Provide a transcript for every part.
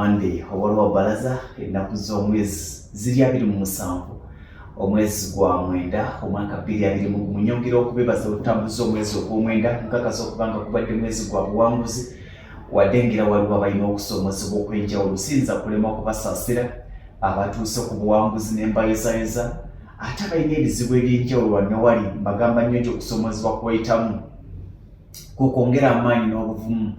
Monday obwaliwo balaza ennaku z'omwezi ziri 27 omwezi gwa mwenda omwaka 2020 nyongera okubebaza okutambuza omwezi ogw'omwenda nkakasa okubanga kubadde mwezi gwa buwanguzi waddengira waliwo abalina okusoomozebwa okwenjawulo sinza kulema okubasaasira abatuuse ku buwanguzi n'embayizayeza ate balina ebizibu eby'enjawulo wannewali mbagamba nnyo nti okusoomozebwa kweyitamu kukwongera amaanyi n'obuvumu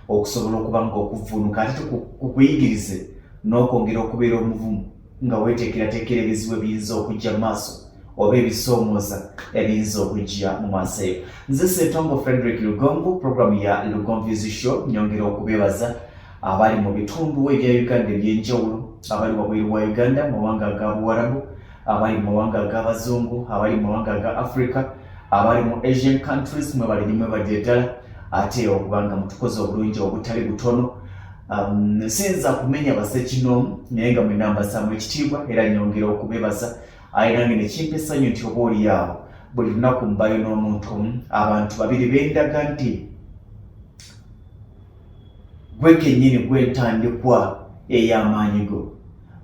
okusobola okuba nga okuvvuunuka ate kukuyigirize n'okwongera okubeera omuvumu nga weeteekerateekera ebizibu ebiyinza okujja mu maaso oba ebisoomooza ebiyinza okujja mu maaso eyo. Nze Ssetongo Frederick Lugonvu, programu ya Lugonvu Show, nyongera okubeebaza abali mu bitundu ebya Uganda eby'enjawulo, abali wabweru wa Uganda mu mawanga ga Buwarabu, abali mu mawanga g'Abazungu, abali mu mawanga ga Africa, abali mu Asian countries mwe bali nimwe badde ddala ate okubanga mutukoze obulungi obutali butono. Sinza kumenya basekinomu naye nga mwena mbasaamu ekitiibwa era nyongera okubeebaza era nange ne kimpa essanyu nti oba oli awo buli lunaku mbayo n'omuntu omu abantu babiri bendaga nti gwe kennyini gw'entandikwa ey'amaanyi go,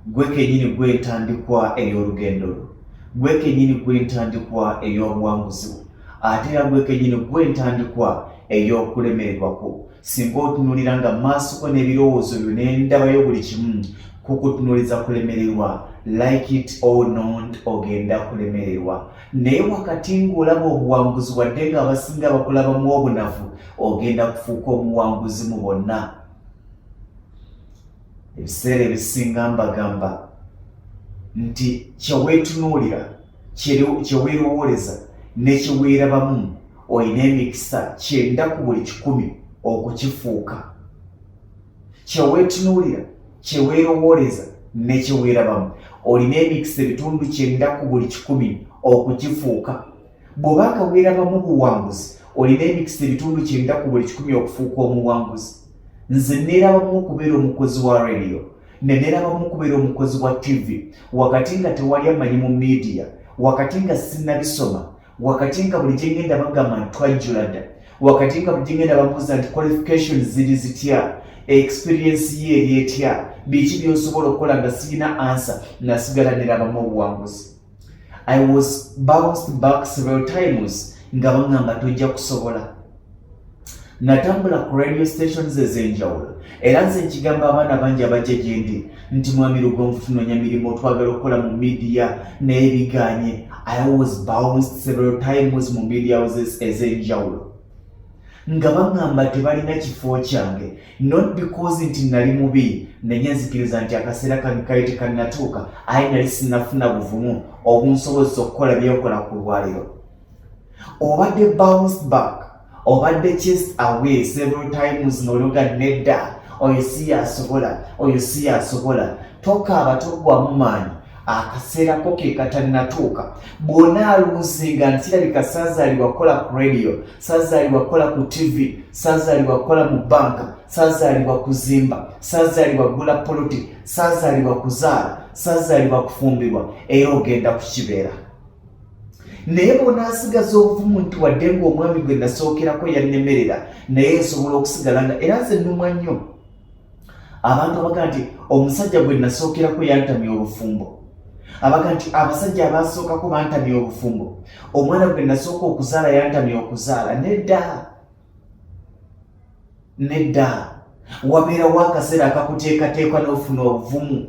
gwe kennyini gw'entandikwa ey'olugendo lwo, gwe kennyini gw'entandikwa ey'obuwanguzi bwo, ate era gwe kennyini gw'entandikwa ey'okulemererwa kwo. Singa otunuulira nga maaso ko n'ebirowoozo byo n'endabayo buli kimu kukutunuuliza kulemererwa, like it or not ogenda kulemererwa. Naye wakati ng'olaba obuwanguzi wadde nga abasinga bakulabamu obunafu ogenda kufuuka omuwanguzi mu bonna. Ebiseera ebisinga mbagamba nti kyeweetunuulira, kyeweerowooleza ne kyeweerabamu olina emikisa 9 ku buli 10 okukifuuka. Kyeweetunuulira, kyeweerowooleza ne kyeweerabamu olina emikisa ebitundu 9 ku buli 10 okukifuuka. Bw'oba nga weerabamu buwanguzi olina emikisa ebitundu 9 ku buli 10 okufuuka omuwanguzi. Nze neerabamu okubeera omukozi wa radio, neerabamu okubeera omukozi wa TV, wakati nga tewali amanyi mu media, wakati nga sinnabisoma, wakati nga buli gye ngenda bagamba nti twajjula dda, wakati nga buli gye ngenda babuuza nti qualifications ziri zitya, experience ye eri etya, biki by'osobola okukola nga sirina answer, nasigala neerabamu obuwanguzi. I was bounced back several times nga baŋŋamba tojja kusobola. Natambula ku radio stations ez'enjawulo era nze nkigamba abaana bangi abajja gye ndi nti mwami Lugonvu tunoonya mirimu, twagala okukola mu media naye biganye. I was bounced several times mu media houses ez'enjawulo nga baŋŋamba tebalina kifo kyange, not because nti nali mubi naye nzikiriza nti akaseera kange kali tekannatuuka, aye nali sinnafuna buvumu obunsobozesa okukola byekola ku lwaliro. Obadde bounced back, obadde chased away several times n'ologa nedda, oyo si yasobola, oyo si yasobola, tokaaba toggwamu maanyi, akaseera ko ke katannatuuka. Bw'ona aluusinga nti kirabika saazaalibwa kukola ku radio, saazaalibwa kukola ku TV, saazaalibwa kukola mu banka, saazaalibwa kuzimba, saazaalibwa kugula poloti, saazaalibwa kuzaala, saazaalibwa kufumbirwa, era ogenda kukibeera. Naye bw'onaasigaza obuvumu nti wadde ng'omwami gwe nasookerako yannemerera naye nsobola okusigala nga era nze nnumwa nnyo abantu abaga nti omusajja gwe nasookerako yantamya obufumbo, abaga nti abasajja abasookako bantamya obufumbo, omwana gwe nasooka okuzaala yantamya okuzaala. Nedda, nedda, wabeerawo akaseera akakuteekateekwa n'ofuna obuvumu,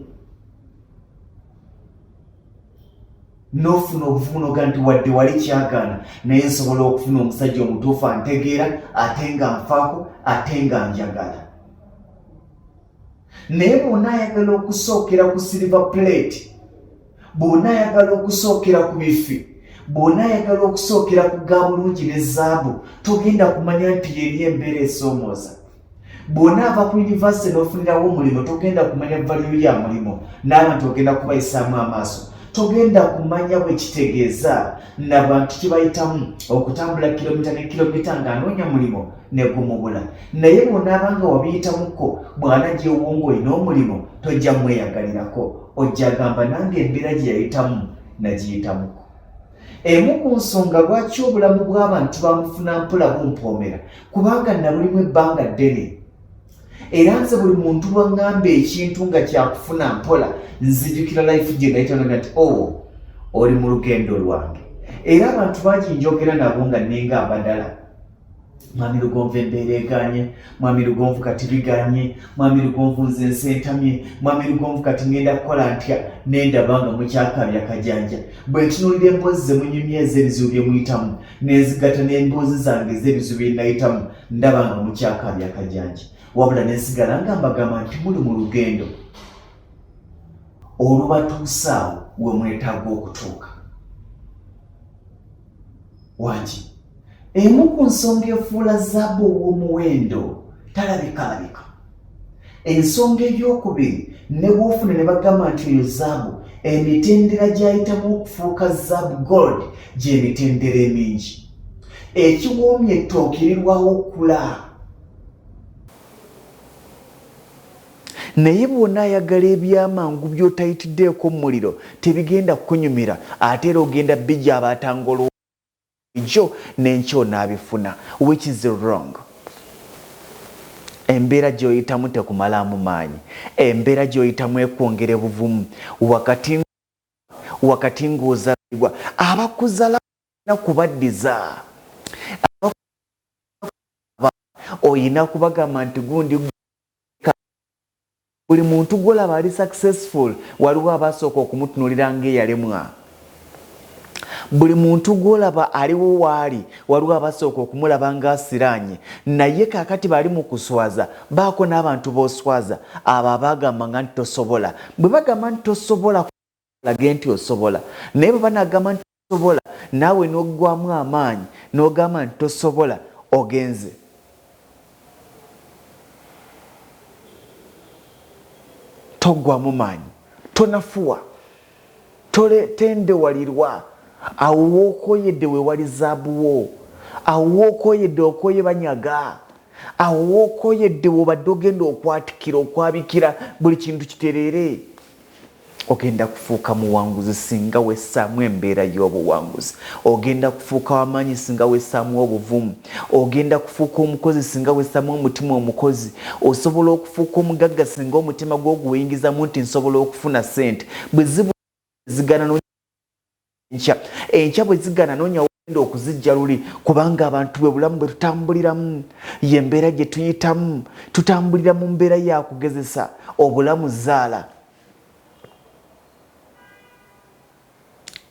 n'ofuna obuvumu n'oga nti wadde wali kyagaana naye nsobola okufuna omusajja omutuufu antegeera ate nga nfaako ate nga njagala. Naye bw'onaayagala okusookera ku silver plate, bw'onaayagala okusookera ku bifi, bw'onaayagala okusookera ku ga bulungi ne zaabu, togenda kumanya nti yeri embeera esoomooza. Bw'onaava ku yunivasite n'ofunirawo omulimu togenda kumanya value ya mulimu n'abantu ogenda kubayisaamu amaaso. Togenda kumanya bwe kitegeeza n'abantu kibayitamu okutambula kilomita ne kilomita ng'anoonya mulimu ne gumubula. Naye bw'onaabanga wabiyitamuko bw'anajja ewongo olina omulimu tojja mweyagalirako, ojja gamba nange embeera gye yayitamu nagiyitamuko. Emu ku nsonga lwaki obulamu bw'abantu bamufuna mpola bumpoomera kubanga nabulimu ebbanga ddene. era nze buli muntu bwangamba ekintu nga kyakufuna mpola nzijukira life gye nayita nti oli mu lugendo lwange. Era abantu bangi njogera nabo nga nenga abadala. Mwami Lugonvu embeera eganye, Mwami Lugonvu kati biganye, Mwami Lugonvu nze nsentamye, Mwami Lugonvu kati ngenda kukola ntya nendaba nga mukyakaabya kajanja. Bwe ntunuulira emboozi ze munyumya ez'ebizibu bye muyitamu n'enzigatta n'emboozi zange ez'ebizibu bye nayitamu ndaba nga mukyakaabya kajanja. Wabula ne nsigala nga mbagamba nti muli mu lugendo olubatuusaawo we mwetaaga okutuuka. Wangi emu ku nsonga efuula zaabu ow'omuwendo talabikaalabika. Ensonga ey'okubiri ne bw'ofuna ne bagamba nti eyo zaabu emitendera gy'ayitamu okufuuka zaabu gold gy'emitendera emingi. Ekiwoomye ettookirirwawo okula. Naye bw'ona ayagala ebyamangu by'otayitiddeeko mu muliro tebigenda kukunyumira ate era ogenda bijja abaatangolo jo n'enkyo n'abifuna, which is wrong. Embeera gy'oyitamu tekumalamu maanyi, embeera gy'oyitamu ekwongera buvumu. Wakati ng'ozalibwa abakuzala kubaddiza, oyina kubagamba nti gundi buli muntu gwolaba ali successful waliwo abasooka okumutunuulira ng'eyalemwa. Buli muntu gwolaba aliwo waali waliwo abasooka okumulaba ng'asiraanye. Naye kaakati bali mu kuswaza baako n'abantu b'oswaza abo abagamba nga nti tosobola. Bwe bagamba nti tosobola lage nti osobola, naye bwe banagamba nti tosobola naawe n'oggwamu amaanyi n'ogamba nti tosobola ogenze. Toggwamu maanyi, tonafuwa, tendewalirwa. Awo wookoyedde we wali zaabuwo, awo wookoyedde okoye banyaga, awo wookoyedde wobadde ogenda okwatikira okwabikira buli kintu kitereere. Ogenda kufuuka muwanguzi singa wessaamu embeera y'obuwanguzi. Ogenda kufuuka w'amaanyi singa wessaamu obuvumu. Ogenda kufuuka omukozi singa wessaamu omutima omukozi. Osobola okufuuka omugagga singa omutima gwo guwuyingizamu nti nsobola okufuna ssente. Bwe zigana enkya bwe zigana noonya wenda okuzijja luli, kubanga abantu bwe bulamu bwe tutambuliramu ye mbeera gye tuyitamu. Tutambulira mu mbeera ya kugezesa obulamu zaala.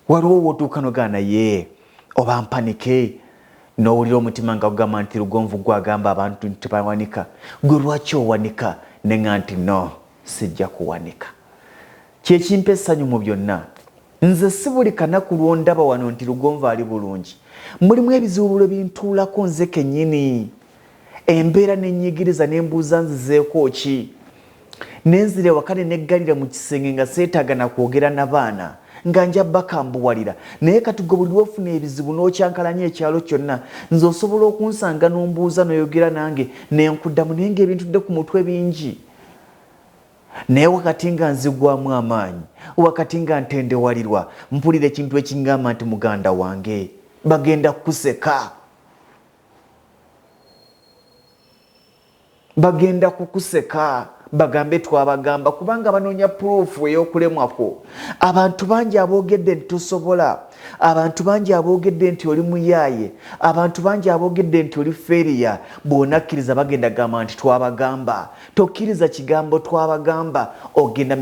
Waliwo wootuuka n'ogamba naye oba mpanike n'owulira omutima nga gugamba nti Lugonvu gwagamba abantu nti tebawanika. Gwe lwaki owanika? Ne nga nti no, sijja kuwanika. Kyekimpa essanyu mu byonna. Nze si buli kanaku lwondaba wano nti Lugonvu ali bulungi. Mulimu ebizibu bintuulako nze kennyini. Embeera n'ennyigiriza n'embuuza nzizeeko ki? Nenzire wakane neggalira mu kisenge nga seetaaga na kwogera n'abaana nga nja bakambuwalira. Naye kati gwe buli lwofuna ebizibu n'okyankalanya ekyalo kyonna nze osobola okunsanga n'ombuuza n'oyogera nange nenkuddamu naye ng'ebintu dde ku mutwe bingi. Naye wakati nga nzigwamu amaanyi, wakati nga ntendewalirwa, mpulira ekintu ekingamba nti muganda wange bagenda kukuseka. Bagenda kukuseka bagambe twabagamba kubanga banoonya proof ey'okulemwako. Abantu bangi aboogedde nti tosobola, abantu bangi aboogedde nti oli muyaaye, abantu bangi aboogedde nti oli feriya. Bw'onakkiriza bagenda gamba nti twabagamba. Tokkiriza kigambo twabagamba ogenda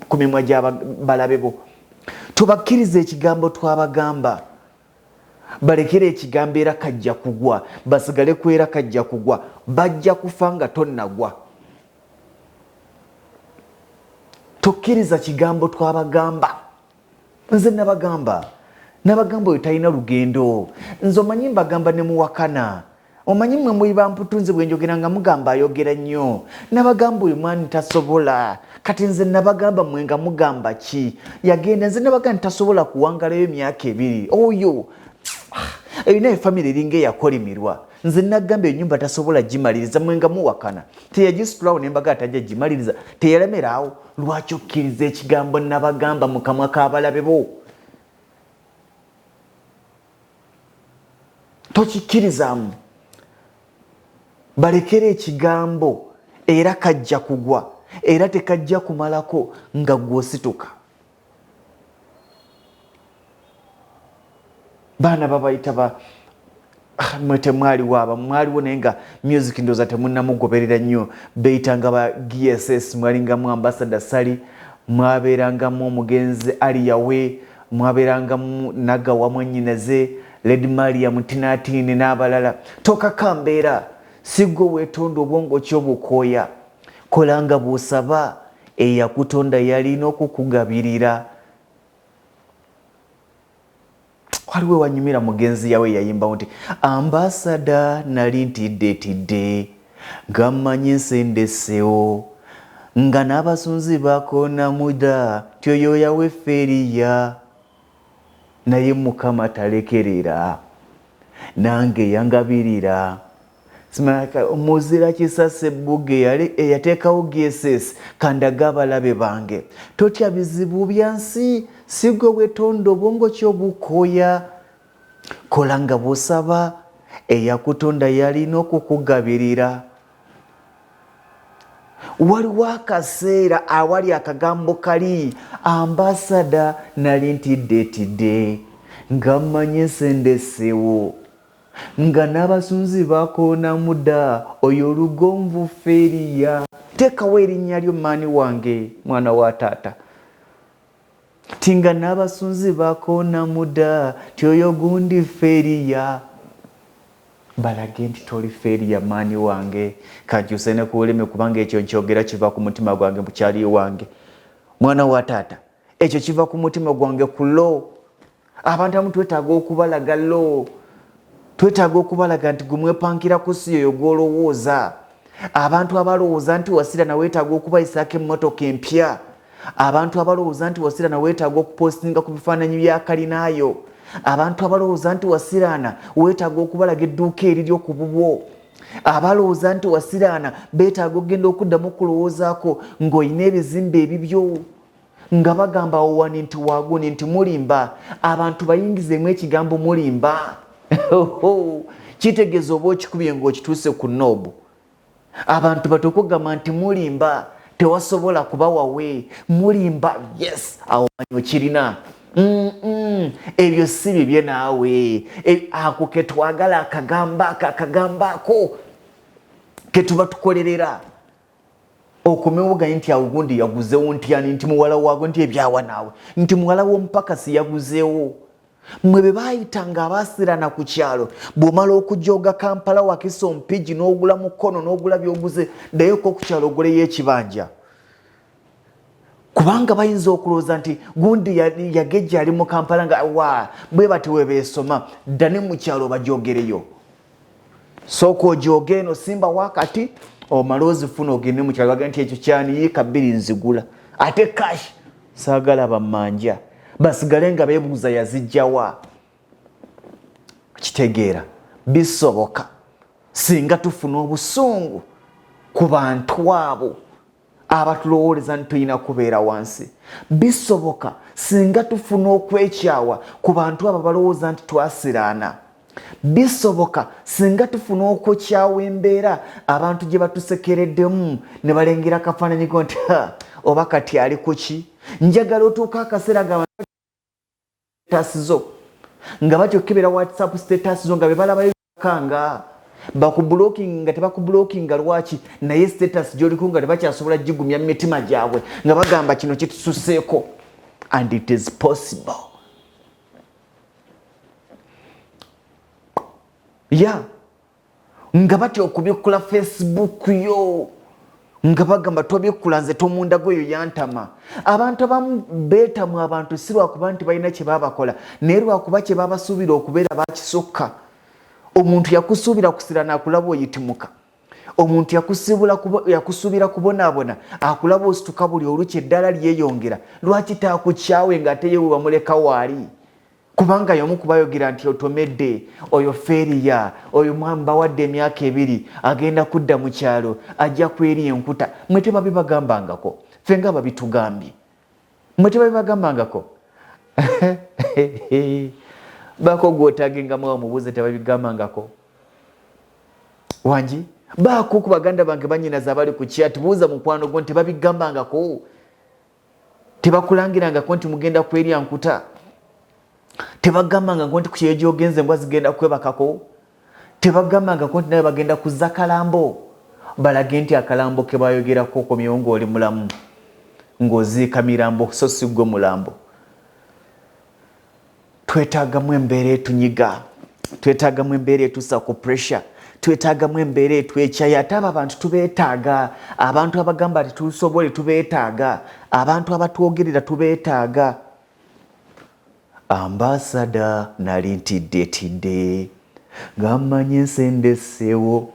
ku mimwa gy'abalabe bo. Tobakkiriza ekigambo twabagamba. Balekere ekigambo era kajja kugwa, basigale ku era kajja kugwa, bajja kufa nga tonnagwa. Tokkiriza kigambo twabagamba. Nze nabagamba oyo talina lugendo. Nze omanyi mbagamba ne muwakana. Omanyi mmwe muli bamputunze bwe njogera nga mugamba ayogera nnyo. Nabagamba oyo mwani tasobola. Kati nze nabagamba mmwe nga mugamba ki? Yagenda nze nabagamba tasobola kuwangalayo emyaka 2. Oyo ebina efamily eringa eyakolimirwa. Nze nagamba ennyumba tasobola gimaliriza mmwe nga muwakana. Teyagisitulawo nembaga atajja gimaliriza. Teyalemerawo. Lwaki okkiriza ekigambo nabagamba mu kamwa k'abalabe bo? Tokikkirizamu. balekere ekigambo era kajja kugwa era tekajja kumalako nga gwosituka. Baana babayita ba mwete mwaliwo naye nga music ndoza temunnamugoberera nnyo beyitanga ba GSS, mwalingamu ambassador Sali, mwabeerangamu omugenzi Aliyawe, mwabeerangamu Nagawa Mwannyinaze, Lady Maria Mutinatini n'abalala. Tokakambeera siggo weetonda obwongo ky'obukooya, kolanga bw'osaba eyakutonda yalina okukugabirira. Waliwo wanyumira mugenzi yawe yayimbawo nti ambasada nali ntidde nga mmanyi nsendesewo nga n'abasunzi bakoona muda tyoyo yawe feriya naye Mukama talekerera nange yangabirira. Muzira kisase bbuge eyateekawo GSS kandaga abalabe bange totya bizibu byansi sigwe wetonda obwongo ky'obukooya, kolanga bw'osaba eyakutonda yalina okukugabirira. Waliwo akaseera awali akagambo kali ambasada nali ntidde nga mmanyi nsendesewo nga n'abasunzi bakoona muda oyo Lugonvu feriya. Teekawo erinnya lyo maani wange mwana wa taata tinga n'abasunzi bakoona muda tyoyo gundi feriya. Balage nti toli feriya maani wange kankyuse ne ku Oleme kubanga ekyo nkyogera kiva ku mutima gwange mukyali wange mwana wa taata, ekyo kiva ku mutima gwange ku lo. Abantu abamu twetaaga okubalaga lo, twetaaga okubalaga nti gumwepankira ku si yoyo gw'olowooza. Abantu abalowooza nti Wasira na weetaaga okubayisaako emmotoka empya, abantu abalowooza nti Wasira na weetaaga okupostinga ku bifaananyi bya kalinaayo, abantu abalowooza nti Wasiraana weetaaga okubalaga edduuka eriryo ku bubwo, abalowooza nti Wasiraana beetaaga okugenda okuddamu okulowoozaako ng'olina ebizimbe ebibyo nga bagamba wowani nti waaguni nti mulimba. Abantu bayingizeemu ekigambo mulimba kitegeeza oba okikubye ng'okituuse ku noobu. Abantu batokugamba nti mulimba tewasobola kuba wawe, mulimba yes awo manyi okirina. Ebyo si bibye naawe, ako ke twagala akagambaako ke tuba tukolerera okumewuganya nti awo gundi yaguzeewo ntyani nti muwala waago nti ebyawa naawe nti muwala w'omupakasi yaguzeewo. Mwe be baayitanga abaasirana ku kyalo bw'omala okujooga Kampala wakisa ompigi n'ogula mukono n'ogula by'oguze ddayoko ku kyalo oguleyo ekibanja, kubanga bayinza okulowooza nti gundi yagejja ali mu Kampala nga wa bwe bati we beesoma ddane mu kyalo bajoogereyo. Sooka ojooge eno simba wakati omala ozifuna ogende mu kyalo baga nti ekyo kyani yiika 2 nzigula ate kashi saagala bammanja basigale nga beebuuza yazijjawa. Kitegeera bisoboka singa tufuna obusungu ku bantu abo abatulowooleza nti tulina kubeera wansi. Bisoboka singa tufuna okwekyawa ku bantu abo balowooza nti twasiraana. Bisoboka singa tufuna okukyawa embeera abantu gye batusekereddemu ne balengera akafaananyi ko nti oba kati ali kuki. Njagala otuuka akaseera nga statusizo nga batyokebera WhatsApp statusizo nga bebalabayo kanga bakubulooking nga tebakubulookinga lwaki naye status gy'oliko nga tebakyasobola gigumya mu mitima gyabwe nga bagamba kino kitususeeko. And it is possible. Nga batya okubikkula Facebook yo nga bagamba tobikkula nze tomunda gweyo yantama. Abantu abamu beetamu abantu si lwakuba nti balina kye babakola naye lwakuba kye babasuubira okubeera bakisukka. Omuntu yakusuubira kusirana akulaba oyitimuka, omuntu yakusuubira kubonaabona akulaba osituka buli olukya eddala lyeyongera. Lwaki taakukyawe ng'ate yewe wamuleka waali? Kubanga y'omu kubayogera nti otomedde oyo feriya oyo mbawadde emyaka 2 agenda kudda mu kyalo ajja kweri enkuta. Mwe tebabibagambangako, ffe nga babitugambye mwe tebabibagambangako. Bako gw'otaagenga mwe bamubuuze tebabigambangako. Wangi baako ku baganda bange bannyinaza bali ku kya tibuuza mukwano gwo nti babigambangako tebakulangirangako nti mugenda kwerya nkuta tebagambangako nti ku kyeyo gy'ogenze mbwa zigenda kwebakako tebagambangako nti naye bagenda kuzza kalambo balage nti akalambo ke bayogerako okomyewo ng'oli mulamu ng'oziika mirambo so si gwe mulambo. Twetaagamu embeera etunyiga, twetaagamu embeera etussa ku pressure, twetaagamu embeera etwekyaya. Ate abo abantu tubeetaaga, abantu abagamba nti tusobole tubeetaaga, abantu abatwogerera tubeetaaga. Ambassador nali ntidde nga mmanyi ensendeseewo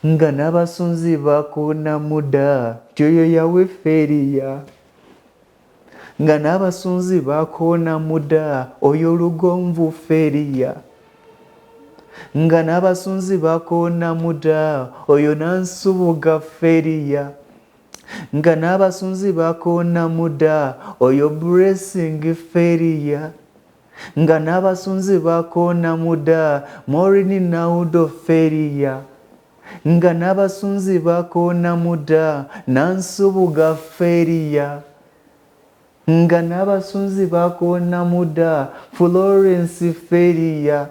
nga n'abasunzi bakoona muda tyoyo yawe feriya nga n'abasunzi bakoona muda oyo Lugonvu feriya nga n'abasunzi bakoona muda oyo Nansubuga feriya nga n'abasunzi bakoona muda oyo Blessing feriya nga n'abasunzi bakoona muda Morini Naudo feriya nga n'abasunzi bakoona muda Nansubuga feriya nga n'abasunzi bakoona muda Florence feriya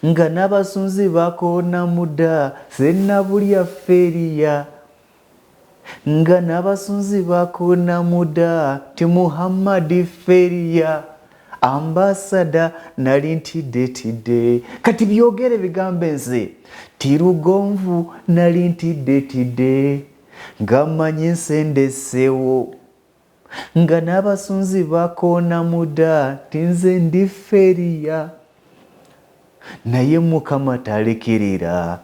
nga n'abasunzi bakoona muda Sennabulya feriya nga n'abasunzi bakoona muda ti Muhammad feriya. Ambassador nali ntidde kati byogere bigambe nze ti Lugonvu nali ntidde nga mmanyi ensendeseewo nga n'abasunzi bakoona muda ti nze ndi feriya naye Mukama talekerera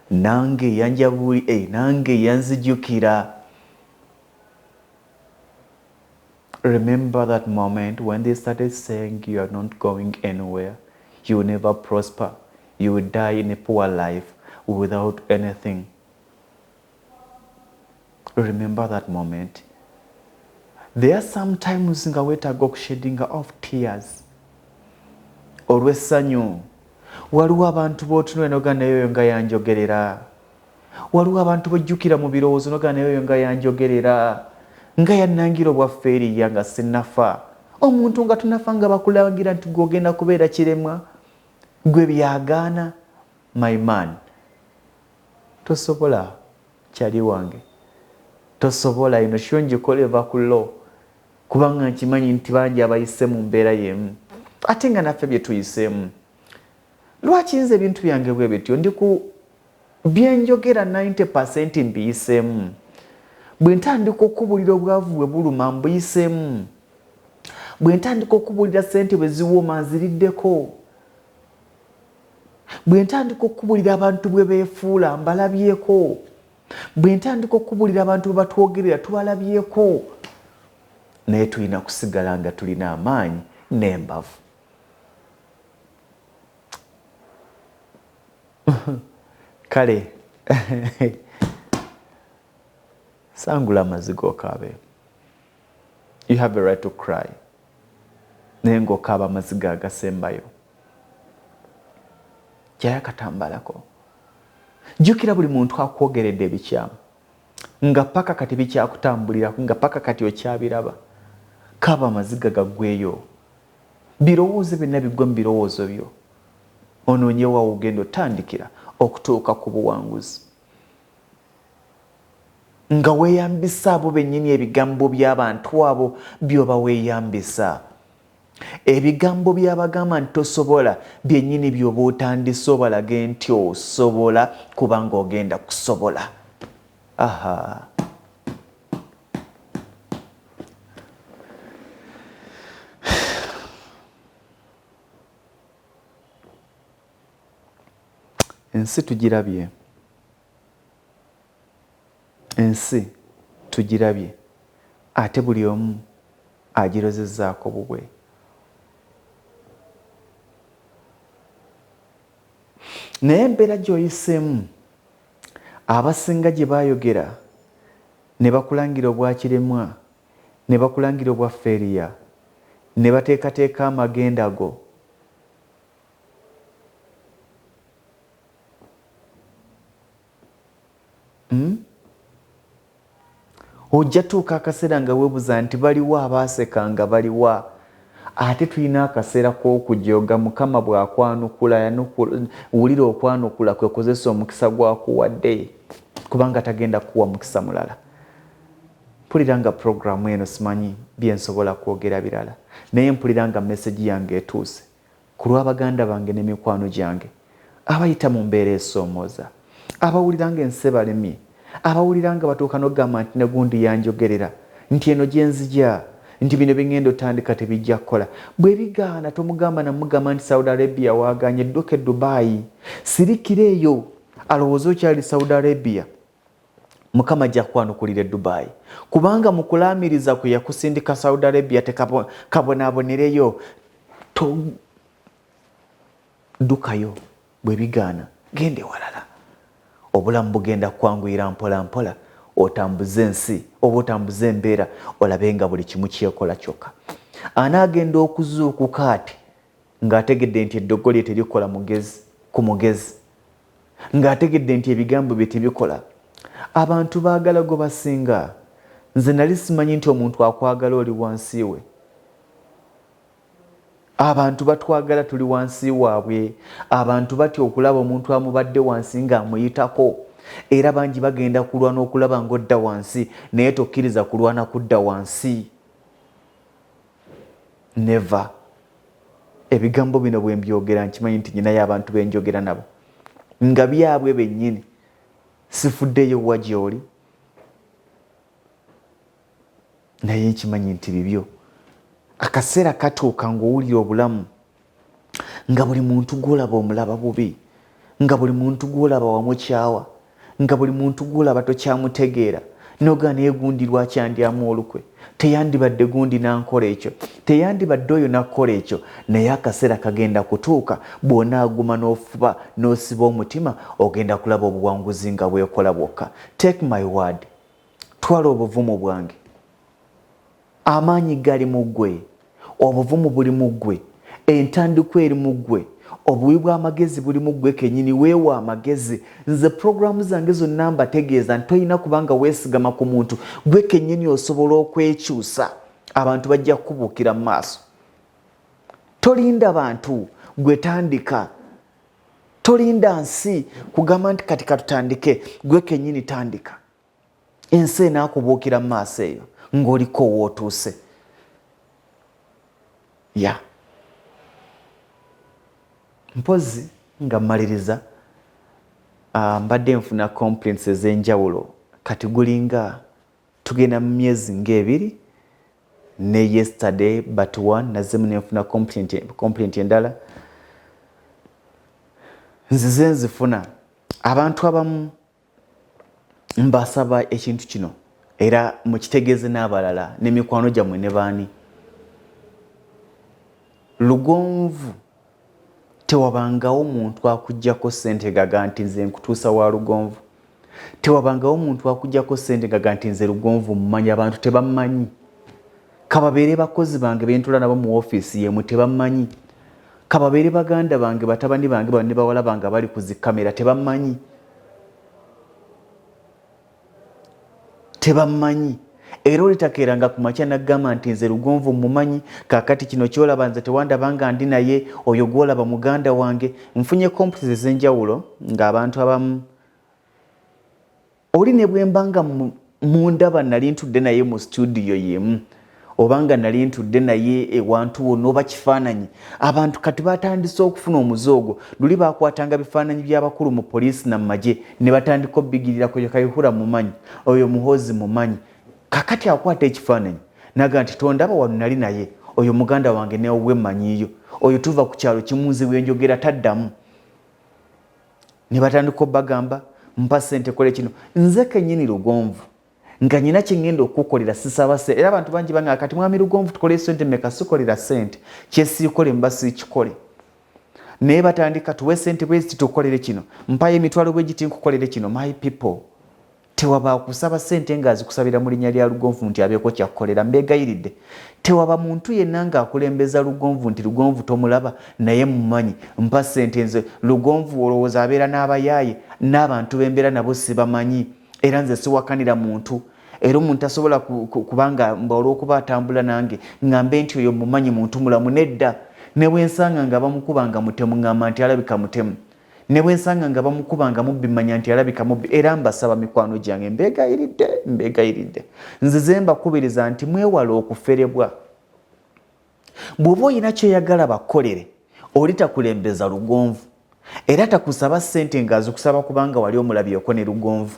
nange yanjabuli nange yanzijukira. Remember that moment when they started saying you are not going anywhere, you will never prosper, you will die in a poor life without anything. Remember that moment. There are some times nga wetaaga okushedinga of tears olw'essanyu. Waliwo abantu b'otunula n'ogamba naye nga yanjogerera, waliwo abantu bojjukira mu birowoozo n'ogamba naye nga yanjogerera nga yannangira obwa feriya nga sinnafa. Omuntu nga tunafa nga bakulangira nti gw'ogenda kubeera kiremwa gwe byagaana. My man, tosobola kyali wange, tosobola ino kyonjikola eva ku law kubanga nkimanyi nti bangi abayise mu mbeera y'emu ate nga naffe bye tuyiseemu. Lwaki nze ebintu byange bwe bityo ndi ku byenjogera 90% mbiyiseemu. Bwe ntandika okubulira obwavu bwe buluma mbuyiseemu. Bwe ntandika okubulira ssente bwe ziwooma nziriddeko. Bwe ntandika okubulira abantu bwe beefuula mbalabyeko. Bwe ntandika okubulira abantu bwe batwogerera tubalabyeko. Naye tulina kusigala nga tulina amaanyi n'embavu. Kale sangula amaziga okaabe. You have a right to cry. Naye ng'okaaba amaziga agasembayo. Jjayo akatambalako. Jjukira buli muntu akwogeredde ebikyamu nga paka kati bikyakutambulirako nga paka kati okyabiraba. Kaaba amaziga gaggweeyo. Birowoozo byonna biggwe mu birowoozo byo. Onoonyewo awo ogenda otandikira okutuuka ku buwanguzi. Nga weeyambisa abo bennyini ebigambo by'abantu abo by'oba weeyambisa. Ebigambo by'abagamba nti tosobola byennyini by'oba otandise obalage nti osobola kubanga ogenda kusobola. Aha. Ensi tugirabye. Ensi tugirabye. Ate buli omu agirozezzaako bubwe. Naye embeera gy'oyiseemu abasinga gye baayogera ne bakulangira obwakiremwa, ne bakulangira obwa feriya, ne bateekateeka amagenda go. ojja tuuka akaseera nga weebuza nti baliwa abaasekanga baliwa ate tulina akaseera k'okujooga mukama bw'akwanukula wulira okwanukula kwe kozesa omukisa gwakuwadde kubanga tagenda kuwa mukisa mulala. Mpulira nga puroguramu eno simanyi byensobola kwogera birala naye mpulira nga meseji yange etuuse ku lw'abaganda bange ne mikwano gyange abayita mu mbeera esoomooza, abawulira nga ensi balemye, abawulira nga batuuka n'okugamba nti ne gundi yanjogerera nti eno gye nzija nti bino bingenda otandika tebijja kukola. Bwe bigaana tomugamba namugamba nti Saudi Arabia waaganye edduka e Dubai, sirikira eyo alowooza okyali Saudi Arabia. Mukama ajja kukwanukulira e Dubai kubanga mu kulaamiriza kwe yakusindika Saudi Arabia tekabonaabonereyo ddukayo. Bwe bigaana genda ewalala, obulamu bugenda kwanguyira mpola mpola, otambuze ensi oba otambuze embeera olabe nga buli kimu kyekola kyokka. Anaagenda okuzuukuka ati ng'ategedde nti eddogo lye terikola mugezi ku mugezi, ng'ategedde nti ebigambo bye tebikola. Abantu baagala gwe basinga. Nze nali simanyi nti omuntu akwagala oli wansi we. Abantu batwagala tuli wansi waabwe. Abantu batya okulaba omuntu amubadde wansi ng'amuyitako. Era bangi bagenda kulwana okulaba ng'odda wansi naye tokkiriza kulwana kudda wansi. Never. Ebigambo bino bwe mbyogera nkimanyi nti nyinayo abantu be njogera nabo nga byabwe bennyini. Sifuddeyo wa gy'oli naye nkimanyi nti bibyo. Akaseera katuuka ng'owulira obulamu nga buli muntu gw'olaba omulaba bubi, nga buli muntu gw'olaba wamukyawa, nga buli muntu gw'olaba tokyamutegeera, noga naye gundi lwaki andyamu olukwe, teyandibadde gundi nankola ekyo, teyandibadde oyo nakola ekyo. Naye akaseera kagenda kutuuka bw'onaaguma n'ofuba n'osiba omutima ogenda kulaba obuwanguzi nga bwekola bwokka. Take my word, twala obuvumu bwange, amaanyi gali mu ggwe, obuvumu buli mu ggwe, entandikwa eri mu ggwe, obuwi bw'amagezi buli mu ggwe kennyini. Weewa amagezi. Nze puroguramu zange zonna mbategeeza nti tolina kubanga weesigama ku muntu, gwe kennyini osobola okwekyusa. Abantu bajja kukubuukira mu maaso. Tolinda bantu, gwe tandika. Tolinda nsi kugamba nti kati katutandike, gwe kennyini tandika. Ensi enaakubuukira mu maaso eyo ng'oliko wootuuse. Ya mpozi nga mmaliriza, mbadde nfuna complaints ez'enjawulo kati gulinga tugenda mu myezi ng'ebiri ne yesterday but one nazemu nenfuna complaint endala. Nzize nzifuna abantu abamu mbasaba ekintu kino era mukitegeeze n'abalala n'emikwano gyammwe ne baani. Lugonvu tewabangawo omuntu akuggyako ssente gaga nti nze nkutuusa wa Lugonvu. Tewabangawo omuntu akuggyako ssente gaga nti nze Lugonvu mmanyi. Abantu tebammanyi. Kababeere bakozi bange bentula nabo mu ofiisi yemu tebammanyi. Kababeere baganda bange batabani bange banne bawala bange bali ku zikamera tebammanyi. Tebammanyi. Era olitakeeranga ku makya n'aggamba nti nze Lugonvu mumanyi, kaakati kino kyolaba nze tewandabanga ndi naye, oyo gwolaba muganda wange. Nfunye complaints ez'enjawulo ng'abantu abamu oli ne bwe mbanga mundaba nali ntudde naye mu studio yemu obanga nali ntudde naye ewantu wonna oba kifaananyi, abantu kati batandise okufuna omuzoogo. Luli bakwatanga bifaananyi by'abakulu mu poliisi na mu magye ne batandika obbigirira ku Kayihura mumanyi, oyo Muhoozi mumanyi. Kakati akwata ekifaananyi naga nti tondaba wano nali naye, oyo muganda wange newe mmanyiyo, oyo tuva ku kyalo kimunzi wenjogera taddamu. Ne batandika obbagamba mpa ssente kole kino. Nze kennyini Lugonvu nga nyina kye ngenda okukolera sisaba ssente. Era abantu bangi banga kati mwami Lugonvu tukole ssente mmeka? Sikolera ssente, kyesiikole mba siikikole. Naye batandika tuwe ssente bwezi tukolere kino, mpayo emitwalo bwe giti nkukolere kino. My people, tewaba kusaba ssente ng'azikusabira mu linnya lya Lugonvu nti abeeko kyakukolera. Mbeegayiridde, tewaba muntu yenna ng'akulembeza Lugonvu nti Lugonvu tomulaba naye mumanyi, mpa ssente. Nze Lugonvu olowooza abeera n'abayaaye n'abantu b'embeera nabo sibamanyi. era nze siwakanira muntu era omuntu asobola kubanga mba olw'okuba atambula nange ngambe nti oyo mumanyi muntu mulamu nedda ne bwensanga nga bamukubanga mutemu ngamba nti alabika mutemu ne bwensanga nga bamukubanga mubbi manya nti alabika mubbi era mbasaba mikwano gyange mbegayiridde nzize mbakubiriza nti mwewala okuferebwa bw'oba olina kyoyagala bakolere oli takulembeza Lugonvu era takusaba ssente ng'azikusaba kubanga wali omulabyeko ne Lugonvu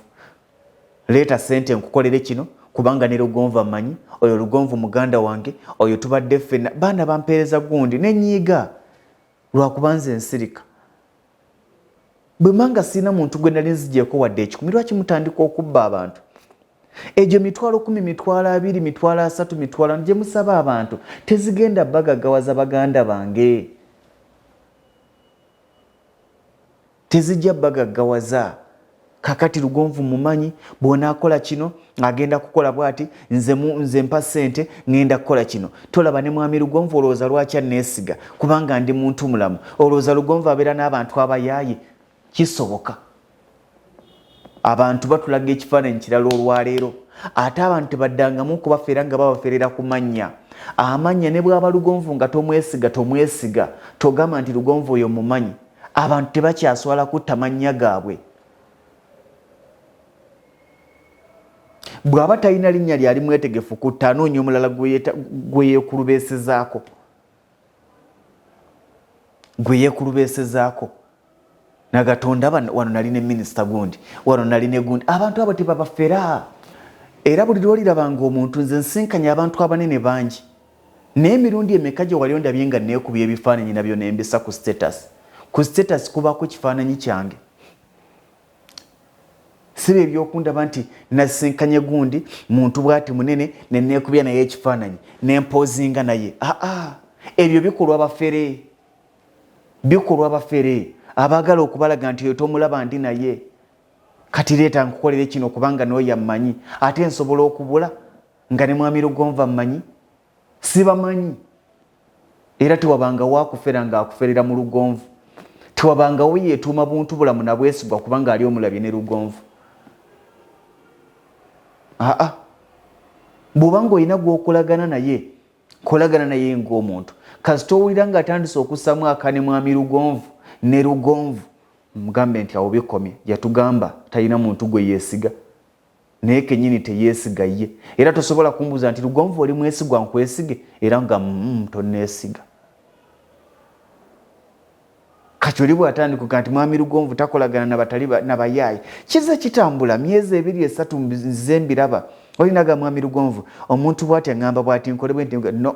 leeta ssente nkukolere kino kubanga ne Lugonvu amanyi oyo Lugonvu muganda wange oyo tubadde ffenna baana bampeereza gundi nenyiiga lwakubanza ensirika bwe manga sina muntu gwe nali nzigyeko wadde ekikumi lwaki mutandika okubba abantu egyo 10,000 20,000 30,000 30 gye musaba abantu tezigenda bagaggawaza baganda bange tezijja bagaggawaza kakati Lugonvu mumanyi bw'onaakola kino agenda kukola bwati nze mpa ssente ngenda kukola kino tolaba ne mwami Lugonvu olowooza lwaki anneesiga kubanga ndi muntu mulamu olowooza Lugonvu abeera n'abantu abayaaye kisoboka abantu batulaga ekifaananyi kirala olwaleero ate abantu tebaddangamu okubafeera nga babaferera ku mannya amannya ne bw'aba Lugonvu nga tomwesiga togamba nti Lugonvu oyo mumanyi abantu tebakyaswala kutta mannya gaabwe bw'aba talina linnya lyali mwetegefu kutta anoonya omulala gwe yeekulubeesezaako nagatonda wano nali ne minisita gundi wano nali ne gundi abantu abo tebabafera era buli lwolirabanga omuntu nze nsinkanya abantu abanene bangi naye emirundi emeka gye wali ondabye nga neekubya ebifaananyi nabyo nembisa ku status kubaako kifaananyi kyange siba ebyokundaba nti nasinkanye gundi muntu bwati munene neneekubya naye ekifaananyi nempozinga naye ebyo bikolwa bafere abaagala okubalaga nti oyo tomulaba ndi naye kati leeta nkukolere kino kubanga n'oyo ammanyi ate nsobola okubula nga ne mwami Lugonvu ammanyi sibamanyi era tewabanga waakufera ng'akuferera mu Lugonvu tewabanga we yeetuuma buntu bulamu na bwesigwa kubanga ali omulabye ne Lugonvu bw'obanga olina gw'okolagana naye kolagana naye ng'omuntu kasita owulira ng'atandise okussamu aka ne mwami Lugonvu ne Lugonvu mugambe nti awo bikomye yatugamba talina muntu gwe yeesiga naye kennyini teyeesiga ye era tosobola kumbuuza nti Lugonvu oli mwesigwa nkwesige era nga tonneesiga kati oli bw'atandika nti mwami Lugonvu takolagana nabayaayi kize kitambula myezi 2-3 nze mbiraba olinaga mwami Lugonvu omuntu bw'ati aŋŋamba bw'ati nkole bwenti no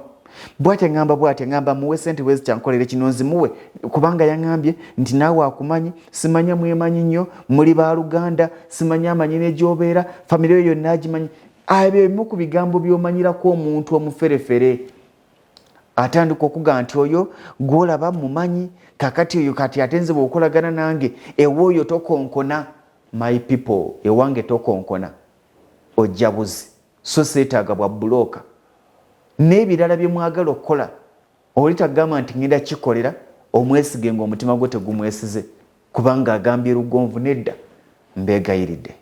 bw'ati aŋŋamba bw'ati aŋŋamba muwe ssente bwezi kyankolere kino nzimuwe kubanga yaŋŋambye nti naawe akumanyi simanya mwemanyi nnyo muli baaluganda simanya amanyi n'egyobeera famire yo yonna agimanyi ebyo ebimu ku bigambo by'omanyirako omuntu omuferefere atandika okuga nti oyo gw'olaba mumanyi kakati oyo kati ate nze bw'okolagana nange ewe oyo tokonkona my people ewange tokonkona ojja buzi so seetaaga bwa bulooka n'ebirala bye mwagala okukola oli tagamba nti ngenda kikolera omwesige ng'omutima gwe tegumwesize kubanga agambye Lugonvu nedda mbeegayiridde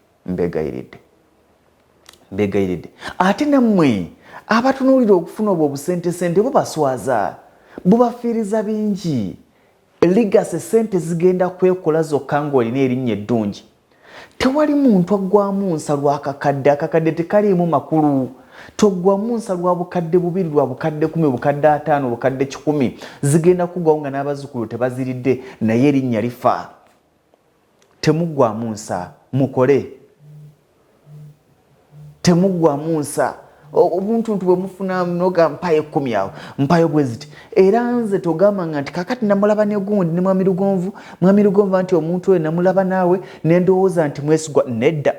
ate nammwe abatunuulira okufuna obwo obusente bubaswaza bubafiiriza bingi ligase sente zigenda kwekola zokka ng'olina erinnya eddungi tewali muntu aggwamu nsa akakadde tekaliimu makulu toggwamu nsa lwa bukadde 2 lwa bukadde 10 bukadde 5 bukadde 10 zigenda kuggwawo nga n'abazzukulu tebaziridde naye erinnya lifa temuggwamu nsa mukole temuggwamu nsa obuntu bwe mufuna noga mpayo 10 awo mpayo bweziti era nze togamba nti kakati namulaba ne gundi ne mwami Lugonvu nti omuntu oyo namulaba naawe nendowooza nti mwesigwa nedda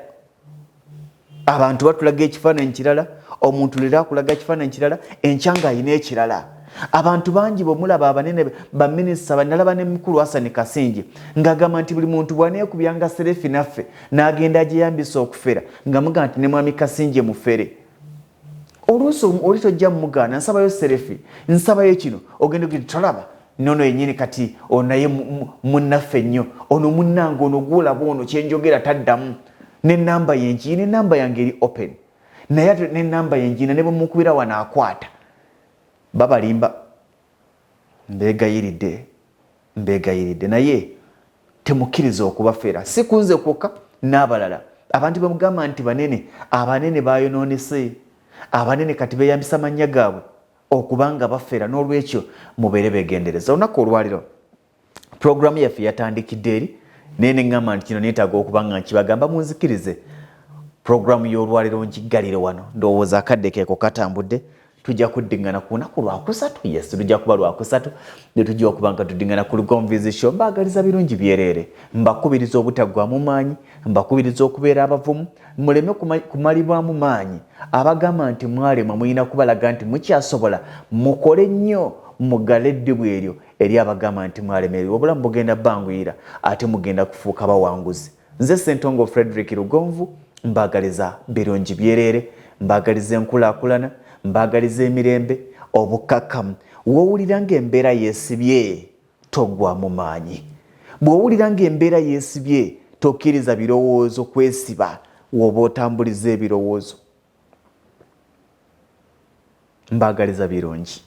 abantu batulaga ekifaananyi kirala omuntu lera akulaga ekifaananyi kirala enkyanga ayina ekirala abantu bangi bwemulaba abanene baminisita banalaba ne mukulu Hassan Kasinje ng'agamba nti buli muntu bwaneekubyanga serefi naffe n'agenda agyeyambisa okufera nga muga nti ne mwami Kasinje mufere oluusi oli tojja mumugaana nsabayo serefi nsabayo kino ogenda ogiti tolaba nono yennyini kati onaye munnaffe nnyo ono munnange ono gwolaba ono kyenjogera taddamu n'ennamba yenji n'ennamba yange eri open naye ate n'ennamba yenji ne bwemukubira wano akwata babalimba. Mbeegayiridde naye temukkiriza okubafeera si kunze kwokka n'abalala. Abantu bamugamba nti abanene bayonoonese, abanene kati beeyambisa mannya gaabwe okubanga bafeera. N'olwekyo mubeere beegendereza. Olunaku olwaliro puroguramu yaffe yatandikidde eri naye ne ŋŋamba nti kino neetaaga okuba nga nkibagamba munzikirize. Puroguramu y'olwaliro nkigalire wano, ndowooza akadde keeko katambudde. Tujja kuddingana ku lunaku lwakusatu, yes tujja kuba lwakusatu ne tujja okuba nga tuddingana ku Lugonvu show. Mbaagaliza birungi byereere, mbakubiriza obutaggwaamu maanyi, mbakubiriza okubeera abavumu, muleme kumalibwamu maanyi. Abagamba nti mwalema mulina kubalaga nti mukyasobola, mukole nnyo mugale eddibu eryo eri abagamba nti mwalemererwa. Obulamu bugenda banguyira ate mugenda kufuuka bawanguzi. Nze Ssentongo Frederick Lugonvu mbaagaliza birungi byereere, mbaagaliza enkulaakulana, mbaagaliza emirembe, obukkakkamu. Bw'owulira ng'embeera yeesibye toggwaamu maanyi. Bw'owulira ng'embeera yeesibye tokkiriza birowoozo kwesiba, w'oba otambuliza ebirowoozo. Mbaagaliza birungi.